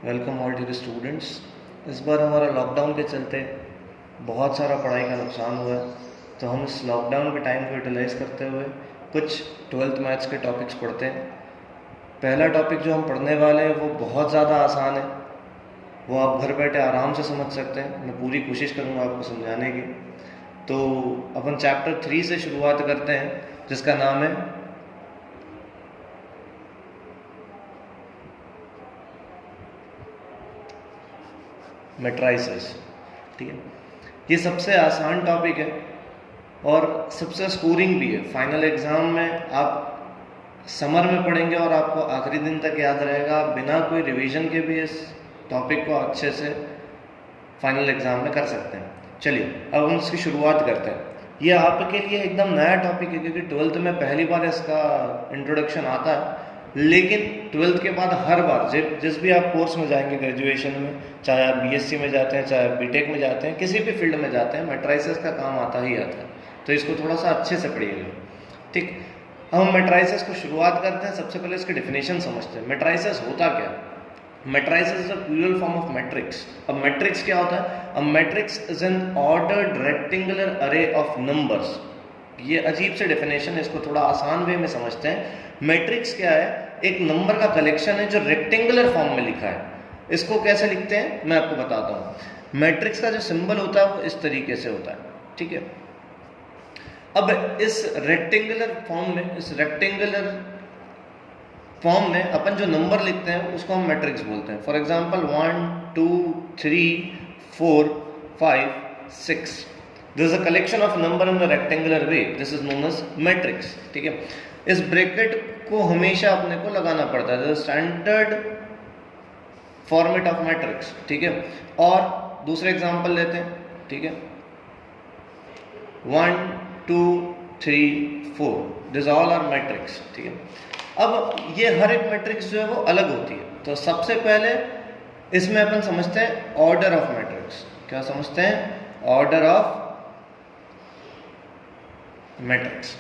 Welcome all dear students. इस बार हमारा lockdown के चलते बहुत सारा पढ़ाई का नुकसान हुआ है, तो हम इस लॉकडाउन के टाइम को यूटिलाइज़ करते हुए कुछ 12th मैथ्स के टॉपिक्स पढ़ते हैं। पहला टॉपिक जो हम पढ़ने वाले हैं वो बहुत ज़्यादा आसान है, वो आप घर बैठे आराम से समझ सकते हैं। मैं पूरी कोशिश करूँगा आपको समझाने की। तो अपन चैप्टर 3 से शुरुआत करते हैं, जिसका नाम है मैट्राइसेस। ठीक है, ये सबसे आसान टॉपिक है और सबसे स्कोरिंग भी है। फाइनल एग्ज़ाम में आप समर में पढ़ेंगे और आपको आखिरी दिन तक याद रहेगा। आप बिना कोई रिवीजन के भी इस टॉपिक को अच्छे से फाइनल एग्ज़ाम में कर सकते हैं। चलिए अब हम इसकी शुरुआत करते हैं। ये आपके लिए एकदम नया टॉपिक है, क्योंकि 12th में पहली बार इसका इंट्रोडक्शन आता है। लेकिन 12th के बाद हर बार जिस भी आप कोर्स में जाएंगे ग्रेजुएशन में, चाहे आप बीएससी में जाते हैं, चाहे आप बीटेक में जाते हैं, किसी भी फील्ड में जाते हैं, मैट्राइसेस का काम आता ही आता है। तो इसको थोड़ा सा अच्छे से पढ़िएगा। ठीक, अब हम मैट्राइसेस को शुरुआत करते हैं। सबसे पहले इसकी डेफिनेशन समझते हैं। मैट्राइसेस होता क्या है? Matrices is a plural form of matrix. अब मैट्रिक्स क्या होता है? A matrix is an ordered rectangular array of numbers. ये अजीब से डेफिनेशन है, इसको थोड़ा आसान वे में समझते हैं। मैट्रिक्स क्या है? एक नंबर का कलेक्शन है जो रेक्टेंगुलर फॉर्म में लिखा है। इसको कैसे लिखते हैं मैं आपको बताता हूँ। मैट्रिक्स का जो सिंबल होता है वो इस तरीके से होता है। ठीक है, अब इस रेक्टेंगुलर फॉर्म में अपन जो नंबर लिखते हैं उसको हम मैट्रिक्स बोलते हैं। For example 1 2 3 4 5 6, this is a collection of number in the rectangular way, this is known as matrix. ठीक है, इस ब्रैकेट को हमेशा अपने को लगाना पड़ता है, स्टैंडर्ड फॉर्मेट ऑफ मैट्रिक्स। ठीक है, और दूसरे एग्जांपल लेते हैं। ठीक है, 1 2 3 4, दिस ऑल आर मैट्रिक्स। ठीक है, अब ये हर एक मैट्रिक्स जो है वो अलग होती है। तो सबसे पहले इसमें अपन समझते हैं ऑर्डर ऑफ मैट्रिक्स। क्या समझते हैं? Order of matrix.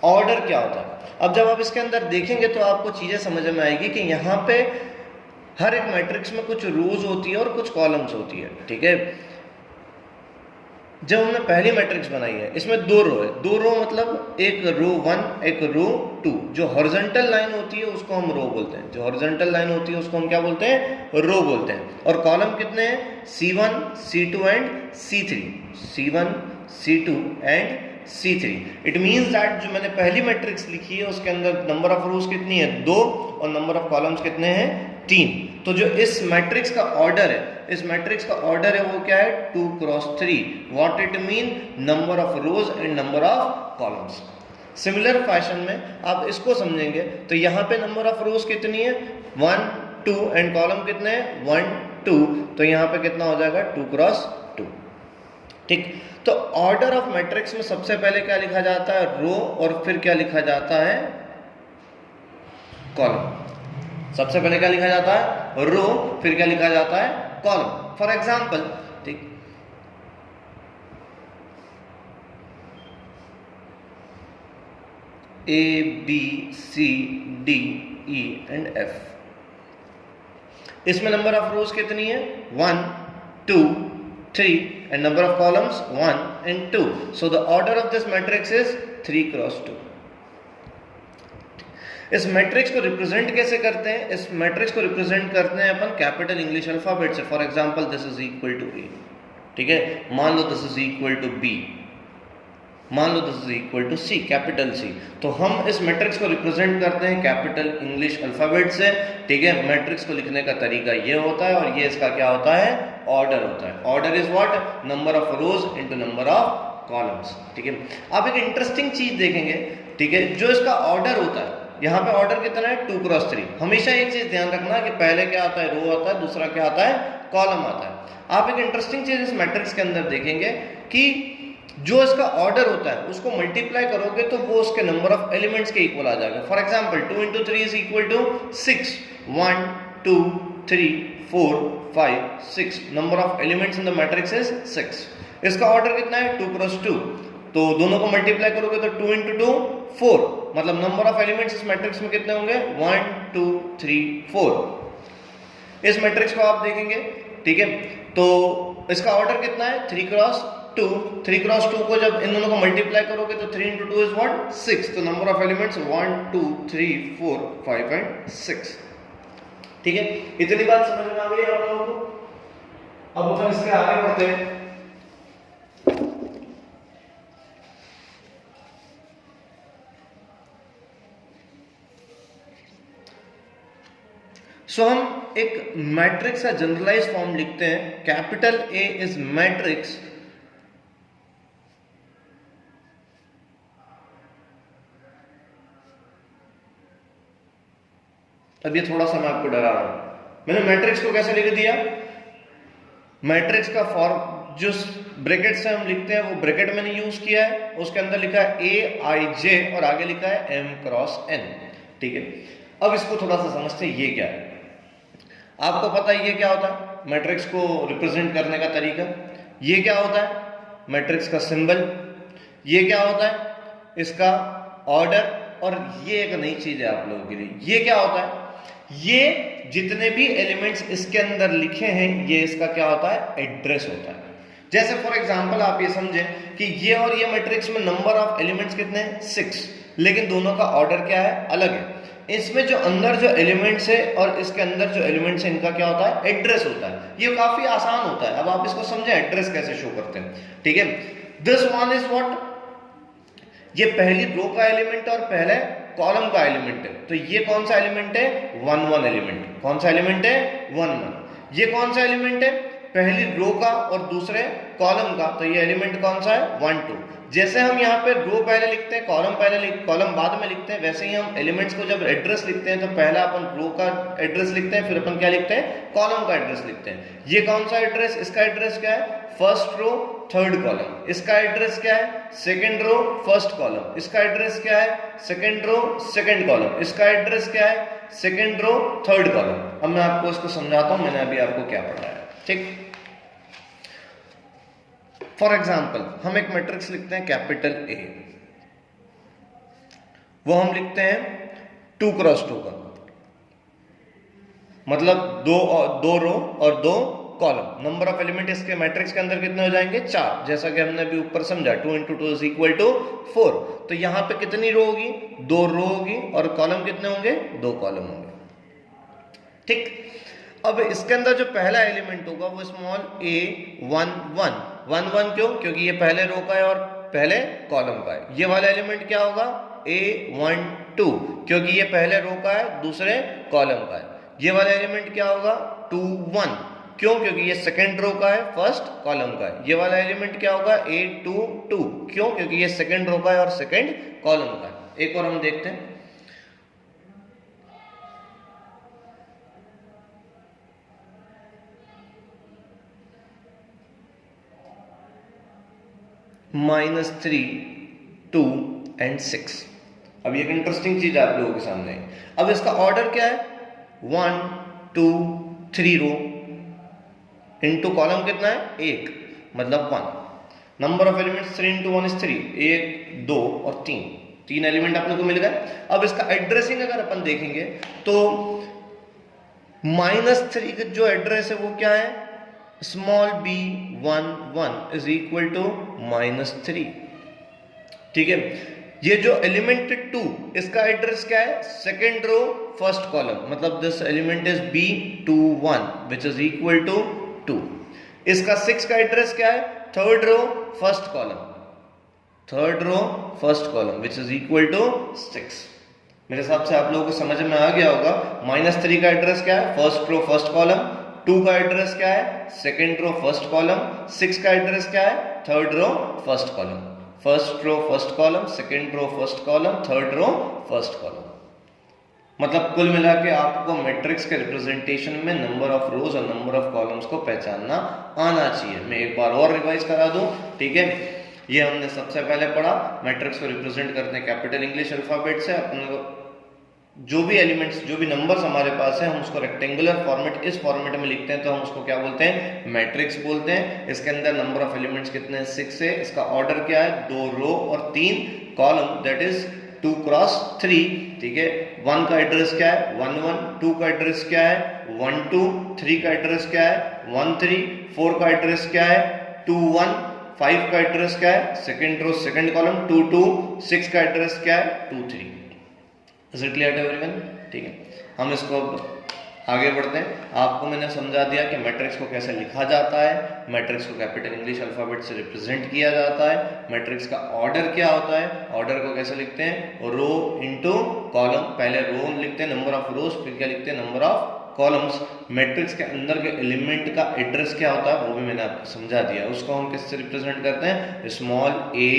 ऑर्डर क्या होता है? अब जब आप इसके अंदर देखेंगे तो आपको चीजें समझ में आएगी कि यहाँ पे हर एक मैट्रिक्स में कुछ रोज होती है और कुछ कॉलम्स होती है। ठीक है, जब हमने पहली मैट्रिक्स बनाई है, इसमें 2 रो है। 2 रो मतलब एक रो 1 एक रो 2। जो हॉरिजॉन्टल लाइन होती है उसको हम रो बोलते हैं, जो हॉरिजॉन्टल लाइन होती है उसको हम क्या बोलते हैं? रो बोलते हैं। और कॉलम कितने हैं? C1 C2 and C3। C1 C2 and C3। It means that जो मैंने पहली मैट्रिक्स लिखी है उसके अंदर नंबर ऑफ रोज कितनी है? 2, और नंबर ऑफ कॉलम्स कितने हैं? 3। तो जो इस मैट्रिक्स का ऑर्डर है, इस मैट्रिक्स का ऑर्डर है वो क्या है? 2 cross 3। What it mean? Number of rows and number of columns. Similar fashion में आप इसको समझेंगे तो यहाँ पे नंबर ऑफ रोज कितनी है? 1 2, एंड कॉलम कितने हैं? 1 2। तो यहाँ पे कितना हो जाएगा? 2 क्रॉस 2। ठीक, तो ऑर्डर ऑफ मैट्रिक्स में सबसे पहले क्या लिखा जाता है? रो, और फिर क्या लिखा जाता है? कॉलम। सबसे पहले क्या लिखा जाता है? रो, फिर क्या लिखा जाता है? कॉलम। फॉर एग्जाम्पल, ठीक, A B C D E and F। इसमें नंबर ऑफ रोज कितनी है? 1 2 3, and number of columns 1 and 2. So the order of this matrix is 3 cross 2. इस मैट्रिक्स को रिप्रेजेंट कैसे करते हैं? इस मैट्रिक्स को रिप्रेजेंट करते हैं अपन कैपिटल इंग्लिश अल्फाबेट से। For example this is equal to A. ठीक है, मान लो this is equal to B, मान लो this is equal to C, capital C. तो हम इस मैट्रिक्स को रिप्रेजेंट करते हैं कैपिटल इंग्लिश अल्फाबेट से। ठीक है, मैट्रिक्स को लिखने का तरीका ये होता है, और ये इसका क्या होता है? ऑर्डर होता है। Order is what? Number of rose into number of columns. ठीक है, आप एक इंटरेस्टिंग चीज देखेंगे। ठीक है, जो इसका ऑर्डर होता है, यहाँ पे ऑर्डर कितना है? 2 क्रॉस 3। हमेशा एक चीज ध्यान रखना कि पहले क्या आता है? रो आता है, दूसरा क्या आता है? कॉलम आता है। आप एक इंटरेस्टिंग चीज इस मैट्रिक्स के अंदर देखेंगे कि जो इसका ऑर्डर होता है उसको मल्टीप्लाई करोगे तो वो उसके नंबर ऑफ एलिमेंट्स के इक्वल आ जाएगा। For example 2 into 3 is equal to 6। 1 2 3 4 5 6, number of elements in the matrix is 6। इसका ऑर्डर कितना है? 2 क्रॉस 2। तो दोनों को मल्टीप्लाई करोगे तो 2 into 2 4, मतलब नंबर ऑफ एलिमेंट्स इस मैट्रिक्स में कितने होंगे? 1 2 3 4। इस मैट्रिक्स को आप देखेंगे, ठीक है, तो इसका ऑर्डर कितना है 3 क्रॉस 2। 3 क्रॉस 2 को जब इन दोनों को मल्टीप्लाई करोगे तो 3 into 2 इज व्हाट 6। तो नंबर ऑफ एलिमेंट्स 1 2 3 4 5 एंड 6। ठीक है, इतनी बात समझ में आ गई आप लोगों को। अब अपन इसके आगे बढ़ते हैं। सो हम एक मैट्रिक्स का जनरलाइज फॉर्म लिखते हैं। कैपिटल ए इज मैट्रिक्स अब ये थोड़ा सा मैं आपको डरा रहा हूं। मैंने मैट्रिक्स को कैसे लिख दिया, मैट्रिक्स का फॉर्म जो ब्रैकेट से हम लिखते हैं वो ब्रैकेट मैंने यूज किया है, उसके अंदर लिखा है AIJ और आगे लिखा है M क्रॉस N। ठीक है, अब इसको थोड़ा सा समझते हैं ये क्या है। आपको पता है ये क्या होता है, मैट्रिक्स को रिप्रेजेंट करने का तरीका। ये क्या होता है, मैट्रिक्स का सिंबल। ये क्या होता है, इसका ऑर्डर। और ये एक नई चीज है आप लोगों के लिए, ये क्या होता है, ये जितने भी एलिमेंट्स इसके अंदर लिखे हैं ये इसका क्या होता है, एड्रेस होता है। जैसे फॉर एग्जांपल आप ये समझें कि ये और ये मैट्रिक्स में नंबर ऑफ एलिमेंट्स कितने हैं 6, लेकिन दोनों का ऑर्डर क्या है, अलग है। इसमें जो अंदर जो एलिमेंट्स है और इसके अंदर जो एलिमेंट्स है इनका क्या होता है, एड्रेस होता है। ये काफी आसान होता है। अब आप इसको समझें एड्रेस कैसे शो करते हैं। ठीक है, दिस वन इज व्हाट, ये पहली रो का एलिमेंट और पहले कॉलम का एलिमेंट है। तो ये कौन सा एलिमेंट है, 1 1 एलिमेंट। कौन सा एलिमेंट है, 1 1। ये कौन सा एलिमेंट है, पहली रो का और दूसरे कॉलम का। तो ये एलिमेंट कौन सा है, 1 2। जैसे हम यहाँ पे रो पहले लिखते हैं, कॉलम बाद में लिखते हैं, वैसे ही हम एलिमेंट्स को जब एड्रेस लिखते हैं तो पहला अपन रो का एड्रेस लिखते हैं, फिर अपन क्या लिखते हैं, कॉलम का एड्रेस लिखते हैं। ये कौन सा एड्रेस, इसका एड्रेस क्या है, फर्स्ट रो थर्ड कॉलम। इसका एड्रेस क्या है, सेकंड रो फर्स्ट कॉलम। इसका एड्रेस क्या है, सेकंड रो सेकंड कॉलम। इसका एड्रेस क्या है, सेकंड रो थर्ड कॉलम। अब मैं आपको इसको समझाता हूं, मैंने अभी आपको क्या पढ़ाया। ठीक, फॉर एग्जाम्पल हम एक मैट्रिक्स लिखते हैं कैपिटल ए, वो हम लिखते हैं 2 क्रॉस 2 का, मतलब दो रो और 2 कॉलम। नंबर ऑफ एलिमेंट इसके मैट्रिक्स के अंदर कितने हो जाएंगे, 4, जैसा कि हमने अभी ऊपर समझा 2 into 2 is equal to 4। तो यहां पे कितनी रो होगी, 2 रो होगी और कॉलम कितने होंगे, 2 कॉलम होंगे। ठीक, अब इसके अंदर जो पहला एलिमेंट होगा वो स्मॉल a1 1 1 क्यों, क्योंकि ये पहले रो का है और पहले कॉलम का है। ये वाला एलिमेंट क्या होगा, a1 2, क्योंकि ये पहले रो का है दूसरे कॉलम का है। ये वाला एलिमेंट क्या होगा, 2 1, क्यों, क्योंकि ये सेकंड रो का है फर्स्ट कॉलम का है। ये वाला एलिमेंट क्या होगा, a2 2, क्यों, क्योंकि ये सेकंड रो का है और सेकंड कॉलम का है। एक और हम देखते हैं, -3 2 एंड 6। अब ये एक इंटरेस्टिंग चीज आप लोगों के सामने है। अब इसका ऑर्डर क्या है, 1 2 3 रो इनटू कॉलम कितना है, 1, मतलब 1। Number of elements 3 into 1 is 3, 1 2 और 3 एलिमेंट अपने को मिल गए। अब इसका एड्रेसिंग अगर अपन देखेंगे तो -3 का जो एड्रेस है वो क्या है, small b1 1 is equal to -3। ठीक है, ये जो एलिमेंट 2 इसका एड्रेस क्या है, सेकेंड रो फर्स्ट कॉलम, मतलब this element is b21 which is equal to 2। इसका 6 का एड्रेस क्या है, third row first column which is equal to 6। मेरे हिसाब से आप लोगों को समझ में आ गया होगा। -3 का एड्रेस क्या है, फर्स्ट रो फर्स्ट कॉलम। 2 का एड्रेस क्या है, सेकेंड रो फर्स्ट कॉलम। 6 का एड्रेस क्या है, third row first column. First row first column, second row first column, third row first column. मतलब कुल मिला के आपको मैट्रिक्स के रिप्रेजेंटेशन में नंबर ऑफ रोज और नंबर ऑफ कॉलम्स को पहचानना आना चाहिए। मैं एक बार और रिवाइज करा दूं, ठीक है। ये हमने सबसे पहले पढ़ा, मैट्रिक्स को रिप्रेजेंट करते हैं कैपिटल इंग्लिश अल्फाबेट से। अपने जो भी एलिमेंट्स, जो भी नंबर्स हमारे पास है, हम उसको रेक्टेंगुलर फॉर्मेट, इस फॉर्मेट में लिखते हैं तो हम उसको क्या बोलते हैं, मैट्रिक्स बोलते हैं। इसके अंदर नंबर ऑफ एलिमेंट्स कितने हैं, 6 है। इसका ऑर्डर क्या है, 2 रो और 3 कॉलम, दैट इज 2 क्रॉस 3, ठीक है। 1 का एड्रेस क्या है 1 1, 2 का एड्रेस क्या है 1 2, 3 का एड्रेस क्या है 1 3, 4 का एड्रेस क्या है 2 1, 5 का एड्रेस क्या है सेकंड रो सेकंड कॉलम 2 2, 6 का एड्रेस क्या है 2 3। Is it clear to everyone? ठीक है, हम इसको आगे बढ़ते हैं। आपको मैंने समझा दिया कि मैट्रिक्स को कैसे लिखा जाता है, मैट्रिक्स को कैपिटल इंग्लिश अल्फाबेट से रिप्रेजेंट किया जाता है, मैट्रिक्स का ऑर्डर क्या होता है, ऑर्डर को कैसे लिखते हैं रो इनटू कॉलम, पहले रो लिखते हैं नंबर ऑफ रोज, फिर क्या लिखते हैं नंबर ऑफ कॉलम्स। मैट्रिक्स के अंदर के एलिमेंट का एड्रेस क्या होता है वो भी मैंने आपको समझा दिया। उसको हम किससे रिप्रेजेंट करते हैं स्मॉल a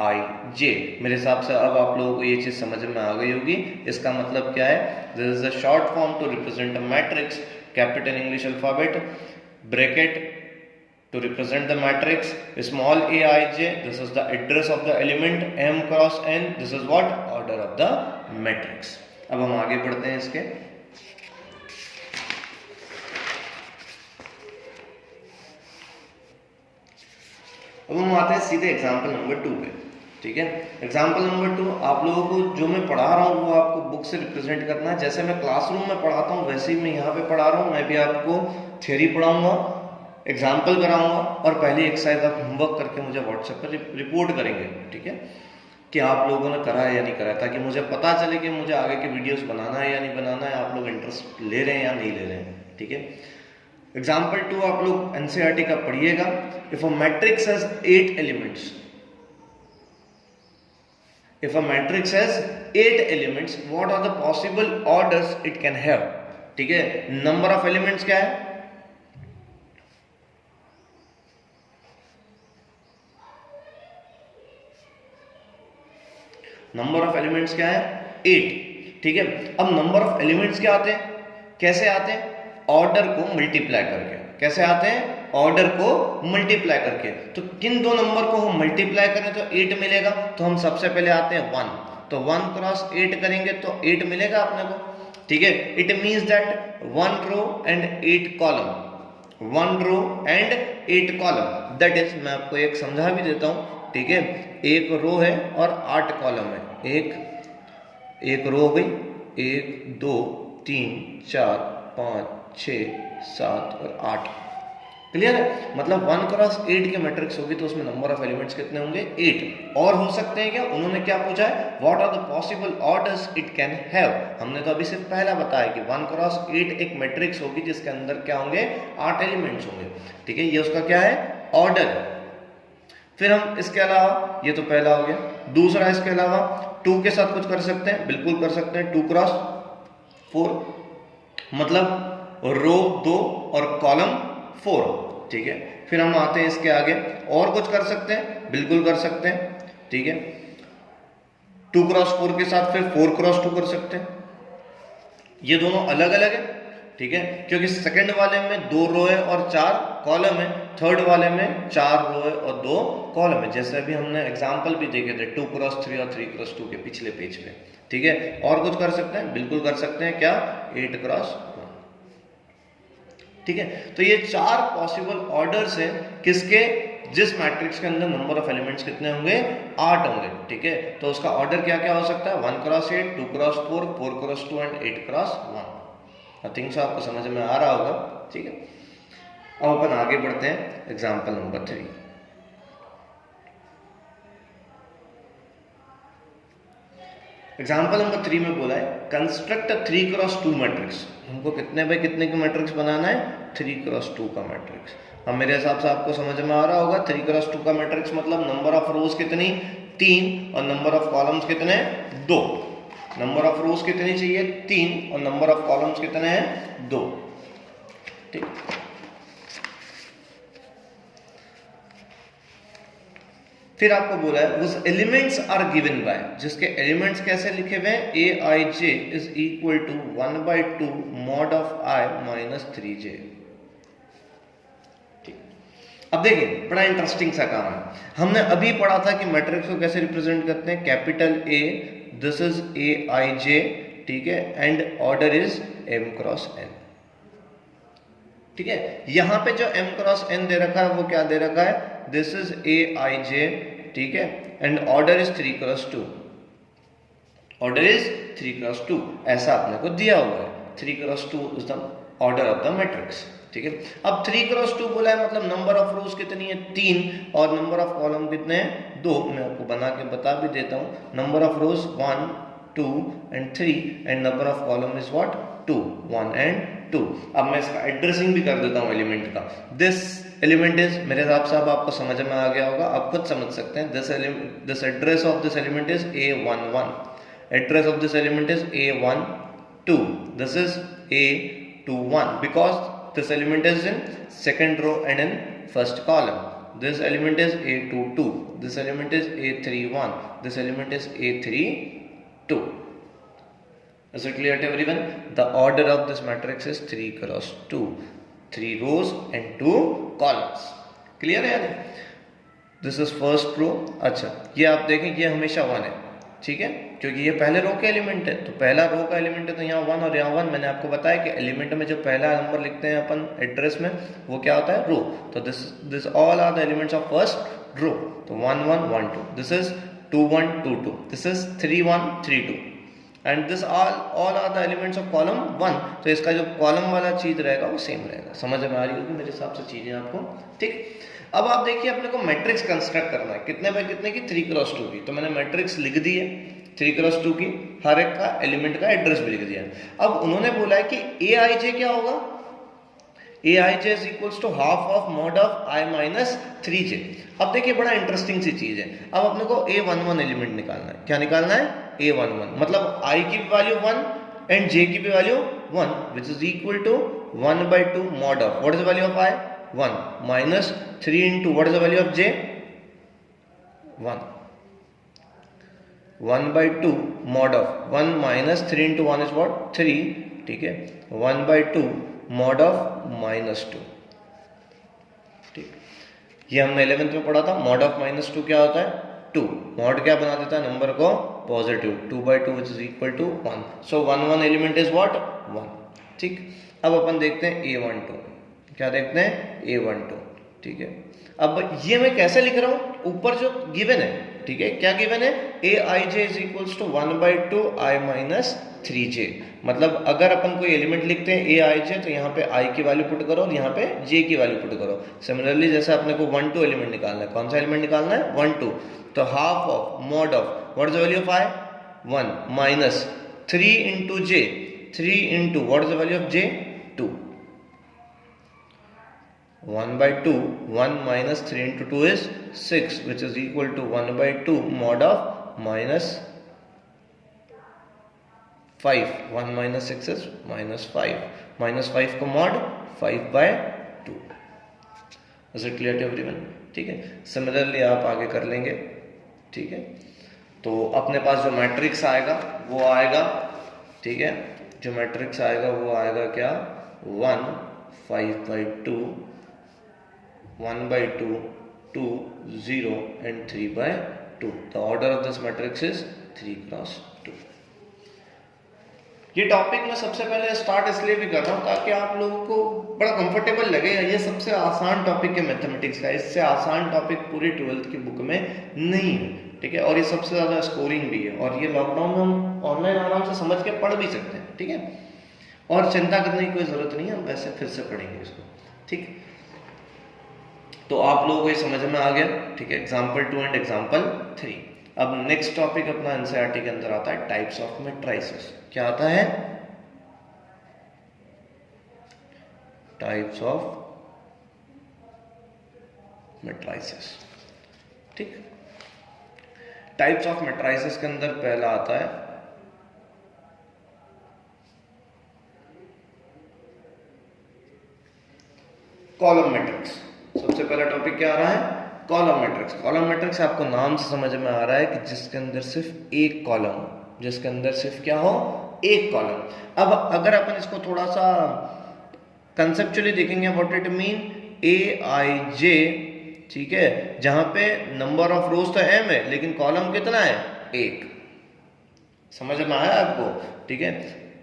i j। मेरे हिसाब से अब आप लोगों को ये चीज समझ में आ गई होगी। इसका मतलब क्या है, this is a short form to represent a matrix, capital English alphabet bracket to represent the matrix, small a i j, this is the address of the element, m cross n, this is what order of the matrix। अब हम आगे बढ़ते हैं इसके। अब हम आते हैं सीधे एग्जाम्पल नंबर 2 पे, ठीक है। एग्जाम्पल नंबर 2 आप लोगों को जो मैं पढ़ा रहा हूँ वो आपको बुक से रिप्रेजेंट करना है। जैसे मैं क्लासरूम में पढ़ाता हूँ वैसे ही मैं यहाँ पे पढ़ा रहा हूँ। मैं भी आपको थ्योरी पढ़ाऊंगा, एग्जाम्पल कराऊंगा और पहली एक्सरसाइज आप होमवर्क करके मुझे व्हाट्सएप पर रिपोर्ट करेंगे, ठीक है, कि आप लोगों ने करा है या नहीं करा है, ताकि मुझे पता चले कि मुझे आगे के वीडियोस बनाना है या नहीं बनाना है, आप लोग इंटरेस्ट ले रहे हैं या नहीं ले रहे हैं, ठीक है। एग्जाम्पल 2 आप लोग एनसीईआरटी का पढ़िएगा। If a matrix has 8 elements, if a matrix has 8 elements, what are the possible orders it can have, ठीक है। नंबर ऑफ एलिमेंट्स क्या है, नंबर ऑफ एलिमेंट्स क्या है 8, ठीक है। अब नंबर ऑफ एलिमेंट्स क्या आते हैं, कैसे आते हैं, ऑर्डर को मल्टीप्लाई करके। कैसे आते हैं, ऑर्डर को मल्टीप्लाई करके। तो किन दो नंबर को हम मल्टीप्लाई करें तो 8 मिलेगा, तो हम सबसे पहले आते हैं 1, तो 1 क्रॉस 8 करेंगे तो 8 मिलेगा अपने को, ठीक है। It means that 1 row and 8 column, 1 row and 8 column, that is, मैं आपको एक समझा भी देता हूं, ठीक है। एक रो है और 8 कॉलम है, एक रो हो गई, 1 2 3 4 5 6 7 और 8, क्लियर है। मतलब 1 क्रॉस 8 के मैट्रिक्स होगी तो उसमें नंबर ऑफ एलिमेंट्स कितने होंगे 8। और हो सकते हैं क्या, उन्होंने क्या पूछा है, what are the possible orders it can have. हमने तो अभी सिर्फ पहला बताया कि 1 क्रॉस 8 एक मैट्रिक्स होगी जिसके अंदर क्या होंगे 8 एलिमेंट्स होंगे, ठीक है। ये उसका क्या है ऑर्डर। फिर हम इसके अलावा, ये तो पहला हो गया, दूसरा इसके अलावा 2 के साथ कुछ कर सकते हैं, बिल्कुल कर सकते हैं। 2 क्रॉस 4 मतलब रो 2 और कॉलम 4, ठीक है। फिर हम आते हैं इसके आगे, और कुछ कर सकते हैं, बिल्कुल कर सकते हैं, ठीक है। 2 क्रॉस 4 के साथ फिर 4 क्रॉस 2 कर सकते हैं। ये दोनों अलग अलग है, ठीक है, क्योंकि सेकंड वाले में 2 रो है और 4 कॉलम है, थर्ड वाले में 4 रो है और 2 कॉलम है। जैसे अभी हमने एग्जांपल भी देखे थे 2 क्रॉस 3 और 3 क्रॉस 2 के पिछले पेज पे, ठीक है। और कुछ कर सकते हैं, बिल्कुल कर सकते हैं, क्या 8 क्रॉस 1, ठीक है। तो ये 4 पॉसिबल ऑर्डर्स हैं किसके, जिस मैट्रिक्स के अंदर नंबर ऑफ एलिमेंट्स कितने होंगे 8 होंगे, ठीक है। तो उसका ऑर्डर क्या क्या हो सकता है, 1 cross 8, 2 cross 4, 4 cross 2 and 8 cross 1। I think so आपको समझ में आ रहा होगा, ठीक है। अब अपन आगे बढ़ते हैं एग्जाम्पल नंबर 3। एग्जाम्पल नंबर 3 में बोला है कंस्ट्रक्ट 3 क्रॉस 2 मैट्रिक्स। हमको कितने बाय कितने का मैट्रिक्स बनाना है, 3 क्रॉस 2 का मैट्रिक्स। अब मेरे हिसाब से आपको समझ में आ रहा होगा 3 क्रॉस 2 का मैट्रिक्स मतलब नंबर ऑफ रोज कितनी 3 और नंबर ऑफ कॉलम्स कितने 2। नंबर ऑफ रोज कितनी चाहिए 3 और नंबर ऑफ कॉलम्स कितने हैं 2, ठीक। फिर आपको बोला है उस एलिमेंट्स आर गिवन बाय, जिसके एलिमेंट्स कैसे लिखे हुए हैं, a i j is equal to 1/2 mod of i minus 3j। अब देखिए बड़ा इंटरेस्टिंग सा काम है। हमने अभी पढ़ा था कि मैट्रिक्स को कैसे रिप्रेजेंट करते हैं, capital A, this is a i j, ठीक है, and order is m cross n, ठीक है। यहां पे जो m क्रॉस n दे रखा है वो क्या दे रखा है, this is a i j, ठीक है, and order is 3 cross 2, order is 3x2, ऐसा आपने को दिया हुआ है। 3x2 is the order of the matrix, ठीक है। अब 3x2 बोला है, मतलब नंबर ऑफ रोज कितनी है 3 और नंबर ऑफ कॉलम कितने हैं 2। मैं आपको बना के बता भी देता हूँ, number of rose 1 2 and 3 and number of column is what 2 1 and 2। अब मैं इसका एड्रेसिंग भी कर देता हूँ एलिमेंट का। दिस एलिमेंट इज, मेरे हिसाब से अब आपको समझ में आ गया होगा, आप खुद समझ सकते हैं। This address of this element is A11, address of this element is A12, this is A21 because this element is in second row and in first column. This element is A22, this element is A31, this element is A32. Is it clear to everyone? The order of this matrix is 3x2, 3 rows and 2 columns. Clear है? This is first row। अच्छा, ये आप देखें, ये हमेशा 1 है, ठीक है, क्योंकि ये पहले रो का एलिमेंट है, तो पहला रो का एलिमेंट है तो यहाँ 1 और यहाँ 1। मैंने आपको बताया कि एलिमेंट में जो पहला नंबर लिखते हैं अपन एड्रेस में, वो क्या होता है रो। तो this all are the elements of first row. तो 1 1 1 2, this is 2 1 2 2, this is 3 1 3 2 and this all are the elements of column 1। तो इसका जो कॉलम वाला चीज रहेगा वो सेम रहेगा। समझ में आ रही होगी मेरे हिसाब से चीजें आपको, ठीक। अब आप देखिए, अपने को मैट्रिक्स कंस्ट्रक्ट करना है कितने बाय कितने की 3x2 की। तो मैंने मैट्रिक्स लिख दी है 3x2 की, हर एक का एलिमेंट का एड्रेस भी लिख दिया। अब उन्होंने बोला है कि Aij क्या होगा, Aij is equals to half of mod of i minus 3j। अब देखिए बड़ा इंटरेस्टिंग सी चीज है। अब अपने को A11 एलिमेंट निकालना है। क्या निकालना है A11, मतलब i की वैल्यू 1 एंड j की भी value 1, which is equal to 1/2 mod of what is the value of i 1 minus 3 into what is the value of j 1, 1/2 mod of 1 minus 3 into 1 is what 3, ठीक है, 1/2 mod of -2, ठीक। ये हमने 11th में पढ़ा था। mod of -2 क्या होता है 2। mod क्या बना देता है नंबर को positive, 2/2 which is equal to 1। so 1 1 element is what 1, ठीक। अब अपन देखते हैं A12, क्या देखते हैं A12, ठीक है। अब ये मैं कैसे लिख रहा हूं, ऊपर जो गिवन है, ठीक है, क्या गिवन है Aij is equals to 1/2 i minus 3j। मतलब अगर अपन कोई एलिमेंट लिखते हैं Aij, तो यहाँ पे i की वैल्यू पुट करो और यहाँ पे j की वैल्यू पुट करो। सिमिलरली जैसे अपने को 1 2 एलिमेंट निकालना है, कौन सा एलिमेंट निकालना है 1 2, तो half of mod of what is the value of i 1 minus 3 into j, 3 into what is the value of j 2, 1/2, 1 minus 3 into 2 is 6, which is equal to 1/2 mod of minus 5, 1 minus 6 is minus 5, minus 5 को mod 5/2। Is it clear to everyone? ठीक है। Similarly आप आगे कर लेंगे, ठीक है। तो अपने पास जो मैट्रिक्स आएगा वो आएगा, ठीक है, जो मैट्रिक्स आएगा वो आएगा क्या 1 5/2, 1/2 2 0 and 3/2। the order of this matrix is 3x2। ये टॉपिक मैं सबसे पहले स्टार्ट इसलिए भी कर रहा हूँ ताकि आप लोगों को बड़ा कंफर्टेबल लगे। ये सबसे आसान टॉपिक है मैथमेटिक्स का, इससे आसान टॉपिक पूरी 12th की बुक में नहीं है, ठीक है। और ये सबसे ज़्यादा स्कोरिंग भी है, और ये लॉकडाउन में हम ऑनलाइन आराम से समझ के पढ़ भी सकते हैं, ठीक है। और चिंता करने की कोई ज़रूरत नहीं है, हम वैसे फिर से पढ़ेंगे इसको, ठीक। तो आप लोगों को ये समझ में आ गया, ठीक है। Example 2 and example 3। अब नेक्स्ट टॉपिक अपना एनसीईआरटी के अंदर आता है टाइप्स ऑफ मैट्रिसेस। क्या आता है टाइप्स ऑफ मैट्रिसेस, ठीक। टाइप्स ऑफ मैट्रिसेस के अंदर पहला आता है कॉलम मैट्रिक्स। सबसे पहला टॉपिक क्या आ रहा है कॉलम मैट्रिक्स। कॉलम मैट्रिक्स आपको नाम से समझ में आ रहा है कि जिसके अंदर सिर्फ एक कॉलम हो, जिसके अंदर सिर्फ क्या हो एक कॉलम। अब अगर अपन इसको थोड़ा सा कंसेप्चुअली देखेंगे व्हाट इट मीन Aij, ठीक है, जहां पे नंबर ऑफ रोज तो m है लेकिन कॉलम कितना है 1। समझ में आया आपको, ठीक है।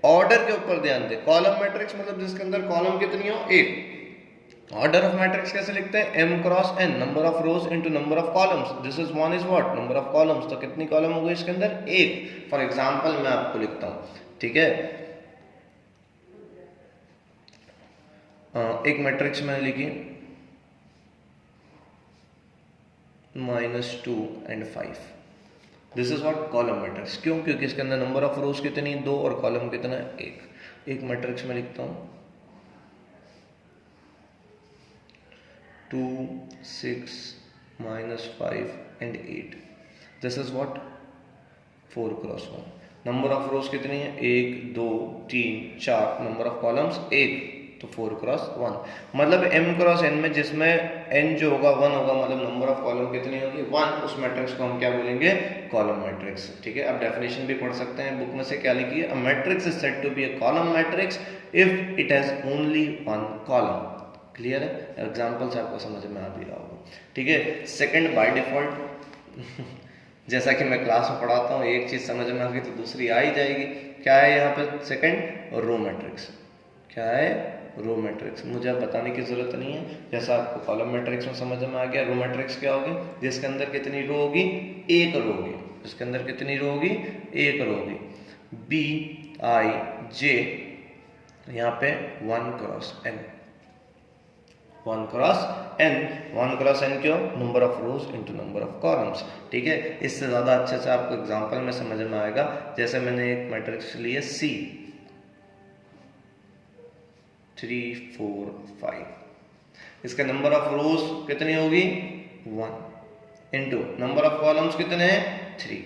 ऑर्डर के ऊपर ध्यान दे, कॉलम मैट्रिक्स मतलब जिसके अंदर कॉलम कितनी हो 1। ऑर्डर ऑफ मैट्रिक्स कैसे लिखते हैं? m cross n, number of rose into number of columns, this is one is what, number of columns. तो कितनी कॉलम हो गई इसके अंदर? एक। फॉर एग्जांपल मैं आपको लिखता हूं, ठीक है, एक मैट्रिक्स मैंने लिखी -2 and 5, this is what column matrix. क्यों? क्योंकि इसके अंदर नंबर ऑफ रोज कितनी? 2 और कॉलम कितना? 1। एक मैट्रिक्स में लिखता हूं 2 6 -5 and 8, this is what 4 cross 1। Number of रोज कितनी है? 1 2 3 4, नंबर ऑफ कॉलम्स 1, तो 4 क्रॉस 1। मतलब m क्रॉस n में जिसमें n जो होगा 1 होगा, मतलब नंबर ऑफ कॉलम कितनी होगी? 1। उस मैट्रिक्स को हम क्या बोलेंगे? Column matrix. ठीक है, अब डेफिनेशन भी पढ़ सकते हैं बुक में से। क्या लिखी है? A matrix is said to be a column matrix if it has only one column. Clear है? एग्जांपल से आपको समझ में आ भी रहा होगा। ठीक है, सेकंड बाय डिफॉल्ट जैसा कि मैं क्लास में पढ़ाता हूँ, एक चीज समझ में आ गई तो दूसरी आ ही जाएगी। क्या है यहाँ पे? Second row matrix. क्या है? Row matrix. मुझे अब बताने की जरूरत नहीं है, जैसा आपको कॉलम मैट्रिक्स में समझ में आ गया। रो मैट्रिक्स क्या होगी? जिसके अंदर कितनी रो होगी? एक रो होगी। जिसके अंदर कितनी रो होगी? एक रो होगी। बी आई जे, यहाँ पे 1 cross n, 1 cross n। 1 cross n क्यों? Number of rose into number of columns. ठीक है, इससे ज्यादा अच्छे से आपको एग्जांपल में समझ में आएगा। जैसे मैंने एक मैट्रिक्स ली है C 3 4 5, इसका नंबर ऑफ रोज कितनी होगी? 1 इनटू नंबर ऑफ कॉलम्स कितने हैं? 3।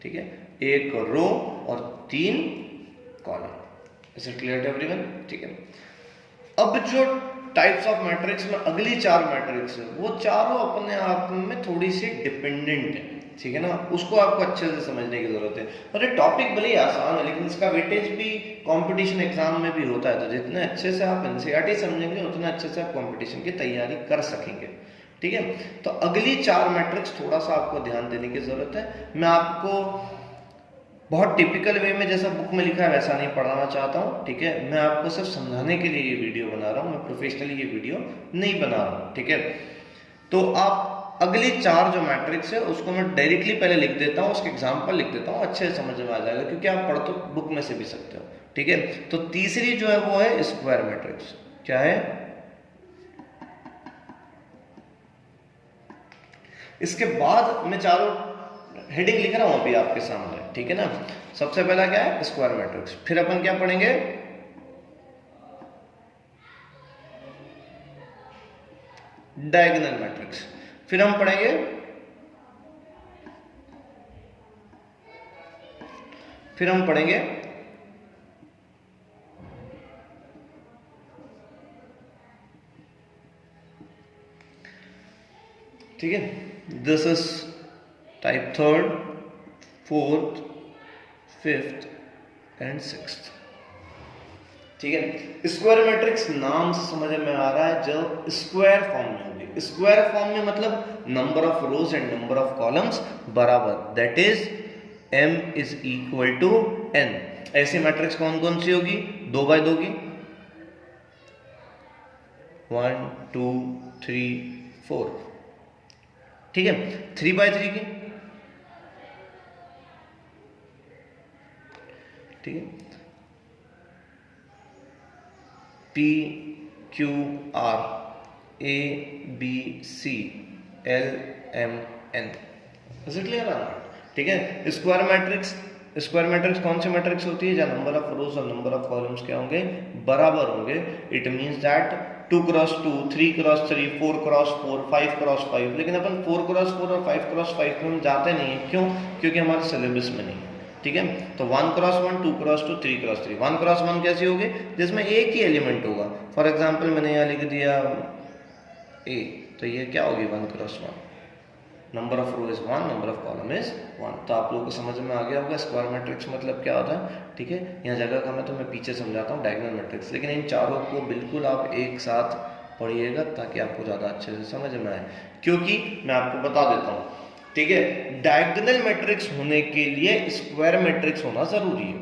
ठीक है, एक रो और 3 column. Is it clear to everyone? ठीक है, अब जो टाइप्स ऑफ मैट्रिक्स में अगली 4 मैट्रिक्स है, वो चारों अपने आप में थोड़ी सी डिपेंडेंट है। ठीक है ना, उसको आपको अच्छे से समझने की जरूरत है। और ये टॉपिक भले ही आसान है, लेकिन इसका वेटेज भी कंपटीशन एग्जाम में भी होता है। तो जितने अच्छे से आप एनसीईआरटी समझेंगे, उतने अच्छे से आप कंपटीशन की तैयारी कर सकेंगे। ठीक है, तो अगली 4 मैट्रिक्स थोड़ा सा आपको ध्यान देने की जरूरत है। मैं आपको बहुत टिपिकल वे में जैसा बुक में लिखा है वैसा नहीं पढ़ाना चाहता हूँ। ठीक है, मैं आपको सिर्फ समझाने के लिए ये वीडियो बना रहा हूँ, मैं प्रोफेशनली ये वीडियो नहीं बना रहा हूँ। ठीक है, तो आप अगली 4 जो मैट्रिक्स है उसको मैं डायरेक्टली पहले लिख देता हूँ, उसके एग्जांपल लिख देता हूँ, अच्छे से समझ में आ जाएगा, क्योंकि आप पढ़ तो बुक में से भी सकते हो। ठीक है, तो तीसरी जो है वो है स्क्वायर मैट्रिक्स। क्या है? इसके बाद मैं चारों हेडिंग लिख रहा हूं अभी आपके सामने। ठीक है ना, सबसे पहला क्या है? Square matrix. फिर अपन क्या पढ़ेंगे? Diagonal matrix. फिर हम पढ़ेंगे ठीक है, this is type 3rd 4th 5th and 6th। ठीक है, स्क्वायर मैट्रिक्स नाम से समझ में आ रहा है, जब स्क्वायर फॉर्म में होगी। स्क्वायर फॉर्म में मतलब number of rows and number of columns बराबर, that is m is equal to n। ऐसी मैट्रिक्स कौन कौन सी होगी? 2 बाय 2 की, 1 2 3 4। ठीक है, 3 बाय 3 की। ठीक है, P Q R A B C L M N। Is it clear? ठीक है, स्क्वायर मैट्रिक्स कौन सी मैट्रिक्स होती है? जहाँ नंबर ऑफ रोज और नंबर ऑफ कॉलम्स क्या होंगे? बराबर होंगे। It means that 2 cross 2 3 cross 3 4 cross 4 5 cross 5। लेकिन अपन 4 क्रॉस 4 और 5 क्रॉस 5 में हम जाते नहीं है। क्यों? क्योंकि हमारे सिलेबस में नहीं है। ठीक है, तो 1 क्रॉस 1 2 क्रॉस 2 3 क्रॉस 3। 1 क्रॉस 1 कैसी होगी? जिसमें एक ही एलिमेंट होगा। फॉर एग्जांपल मैंने यहाँ लिख दिया A, तो ये क्या होगी? 1 cross 1। Number of row is 1, number of column is 1। तो आप लोगों को समझ में आ गया होगा स्क्वायर मैट्रिक्स मतलब क्या होता है। ठीक है, यहाँ जगह का मैं तो मैं पीछे समझाता हूँ डायगोनल मैट्रिक्स, लेकिन इन चारों को बिल्कुल आप एक साथ पढ़िएगा ताकि आपको ज़्यादा अच्छे से समझ में आए। क्योंकि मैं आपको बता देता हूँ, ठीक है, डायगोनल मैट्रिक्स होने के लिए स्क्वायर मैट्रिक्स होना जरूरी है।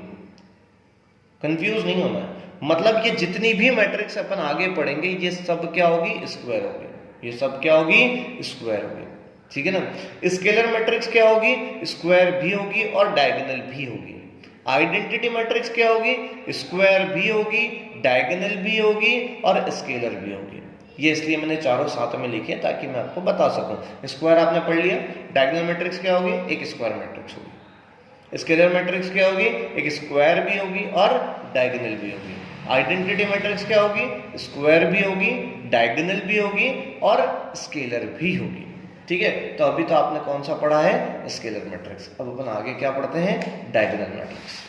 कंफ्यूज नहीं होना है। मतलब ये जितनी भी मैट्रिक्स अपन आगे पढ़ेंगे ये सब क्या होगी, स्क्वायर होगी, ये सब क्या होगी, स्क्वायर होगी, ठीक है ना। स्केलर मैट्रिक्स क्या होगी, स्क्वायर भी होगी और डायगोनल भी होगी। आइडेंटिटी मैट्रिक्स क्या होगी, स्क्वायर भी होगी, डायगोनल भी होगी और स्केलर भी होगी। ये इसलिए मैंने चारों साथ में लिखे ताकि मैं आपको बता सकूं। स्क्वायर आपने पढ़ लिया, डायगोनल मैट्रिक्स क्या होगी, एक स्क्वायर मैट्रिक्स होगी। स्केलर मैट्रिक्स क्या होगी, एक स्क्वायर भी होगी और डायगोनल भी होगी। आइडेंटिटी मैट्रिक्स क्या होगी, स्क्वायर भी होगी, डायगोनल भी होगी और स्केलर भी होगी, ठीक है। तो अभी तो आपने कौन सा पढ़ा है, स्केलर मैट्रिक्स। अब अपन आगे क्या पढ़ते हैं, डायगोनल मैट्रिक्स।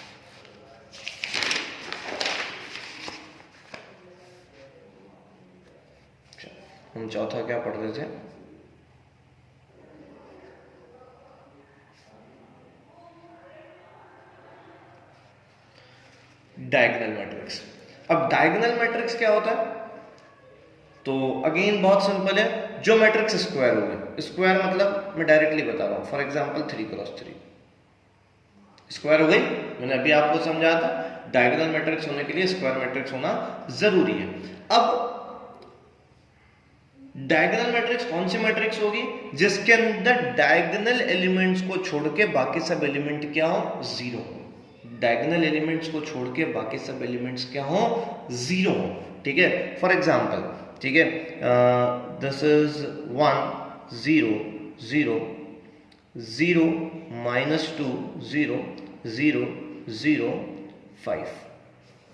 हम चौथा क्या पढ़ रहे थे, डायगोनल मैट्रिक्स। अब डायगोनल मैट्रिक्स क्या होता है, तो अगेन बहुत सिंपल है, जो मैट्रिक्स स्क्वायर हो गए, स्क्वायर मतलब मैं डायरेक्टली बता रहा हूं, फॉर एग्जांपल 3x3 स्क्वायर हो गई। मैंने अभी आपको समझाया था डायगोनल मैट्रिक्स होने के लिए स्क्वायर मैट्रिक्स होना जरूरी है। अब डायगोनल मैट्रिक्स कौन सी मैट्रिक्स होगी, जिसके अंदर डायगोनल एलिमेंट्स को छोड़ के बाकी सब एलिमेंट क्या हो, जीरो। डायगोनल एलिमेंट्स को छोड़ के बाकी सब एलिमेंट्स क्या हो, जीरो हो, ठीक है। फॉर एग्जांपल, ठीक है, दिस इज 1 0 0 0 -2 0 0 0 5।